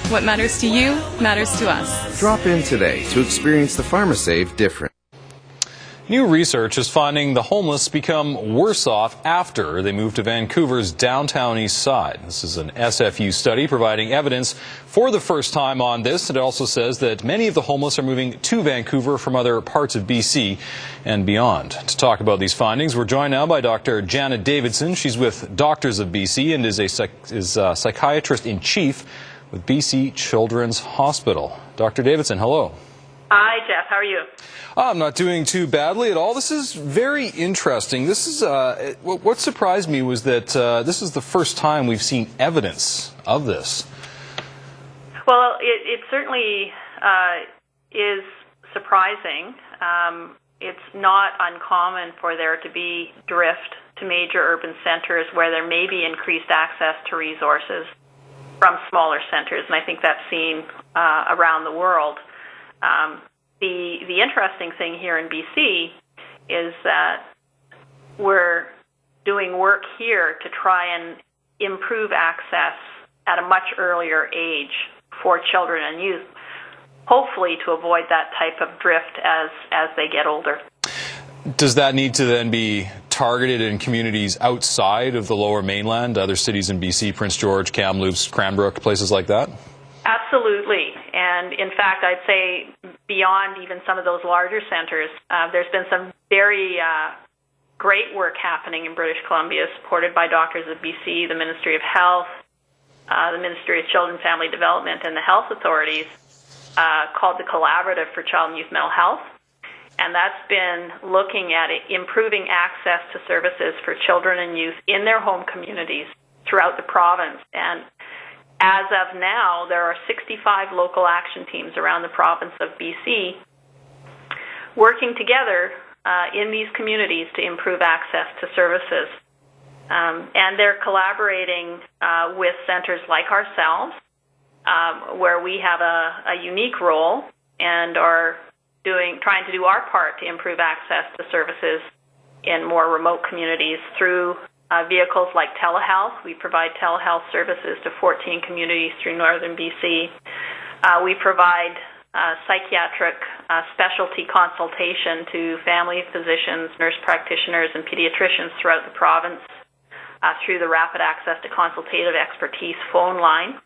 What matters to you matters to us. Drop in today to experience the PharmaSave different. New research is finding the homeless become worse off after they move to Vancouver's downtown Eastside. This is an SFU study providing evidence for the first time on this. It also says that many of the homeless are moving to Vancouver from other parts of BC and beyond. To talk about these findings, we're joined now by Dr. Jana Davidson. She's with Doctors of BC and is a Psychiatrist-In-Chief with BC Children's Hospital. Dr. Davidson, hello. Hi, Jeff. How are you? I'm not doing too badly at all. This is very interesting. This is what surprised me was that this is the first time we've seen evidence of this. Well, it certainly is surprising. It's not uncommon for there to be drift to major urban centers where there may be increased access to resources from smaller centers, and I think that's seen around the world. The interesting thing here in BC is that we're doing work here to try and improve access at a much earlier age for children and youth, hopefully to avoid that type of drift as they get older. Does that need to then be targeted in communities outside of the Lower Mainland, other cities in BC, Prince George, Kamloops, Cranbrook, places like that? Absolutely. And in fact, I'd say beyond even some of those larger centers, there's been some very great work happening in British Columbia, supported by Doctors of BC, the Ministry of Health, the Ministry of Children and Family Development, and the health authorities, called the Collaborative for Child and Youth Mental Health. And that's been looking at improving access to services for children and youth in their home communities throughout the province. And as of now, there are 65 local action teams around the province of BC working together in these communities to improve access to services. And they're collaborating with centers like ourselves, where we have a unique role and are trying to do our part to improve access to services in more remote communities through vehicles like telehealth. We provide telehealth services to 14 communities through northern BC. We provide psychiatric specialty consultation to family physicians, nurse practitioners, and pediatricians throughout the province through the Rapid Access to Consultative Expertise phone line.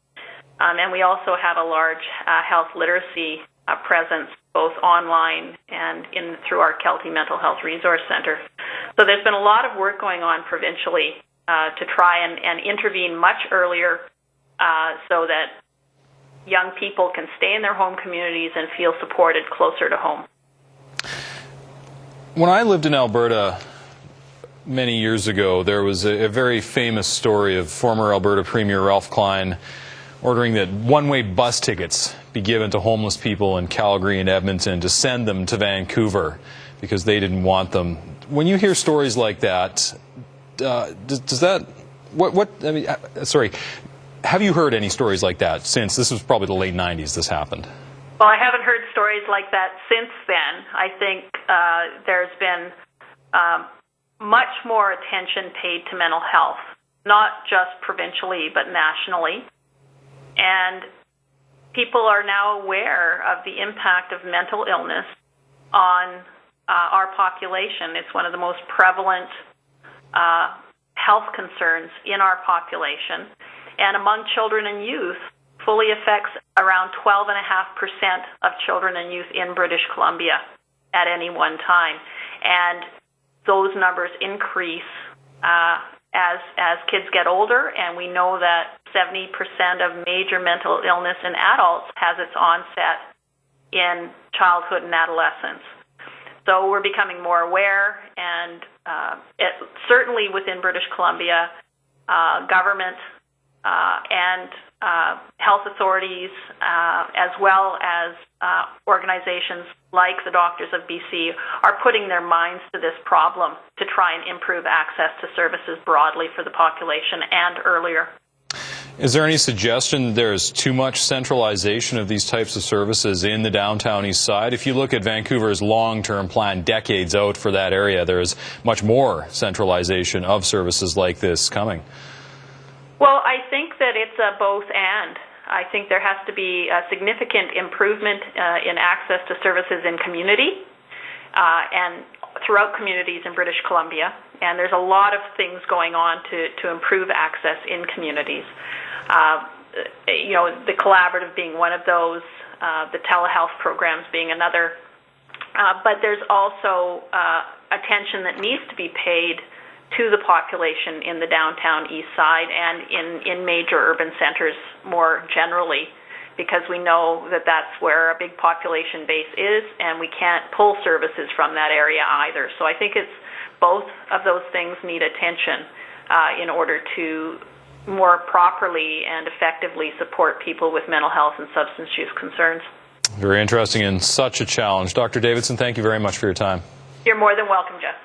And we also have a large health literacy presence, both online and through our Kelty Mental Health Resource Center. So there's been a lot of work going on provincially to try and intervene much earlier so that young people can stay in their home communities and feel supported closer to home. When I lived in Alberta many years ago, there was a very famous story of former Alberta Premier Ralph Klein ordering that one-way bus tickets be given to homeless people in Calgary and Edmonton to send them to Vancouver because they didn't want them. When you hear stories like that, does that, I mean, sorry, have you heard any stories like that since? This was probably the late 90s this happened. Well, I haven't heard stories like that since then. I think there's been much more attention paid to mental health, not just provincially, but nationally. And people are now aware of the impact of mental illness on our population. It's one of the most prevalent health concerns in our population. And among children and youth, fully affects around 12.5% of children and youth in British Columbia at any one time. And those numbers increase as kids get older, and we know that 70% of major mental illness in adults has its onset in childhood and adolescence. So we're becoming more aware, and certainly within British Columbia, government and health authorities, as well as organizations like the Doctors of BC, are putting their minds to this problem to try and improve access to services broadly for the population and earlier. Is there any suggestion there's too much centralization of these types of services in the downtown east side? If you look at Vancouver's long-term plan, decades out for that area, there is much more centralization of services like this coming. Well, I think that it's a both and. I think there has to be a significant improvement in access to services in community and throughout communities in British Columbia. And there's a lot of things going on to improve access in communities. The collaborative being one of those, the telehealth programs being another. But there's also attention that needs to be paid to the population in the downtown Eastside and in major urban centers more generally, because we know that that's where a big population base is, and we can't pull services from that area either. So I think it's both of those things need attention in order to more properly and effectively support people with mental health and substance use concerns. Very interesting and such a challenge. Dr. Davidson, thank you very much for your time. You're more than welcome, Jeff.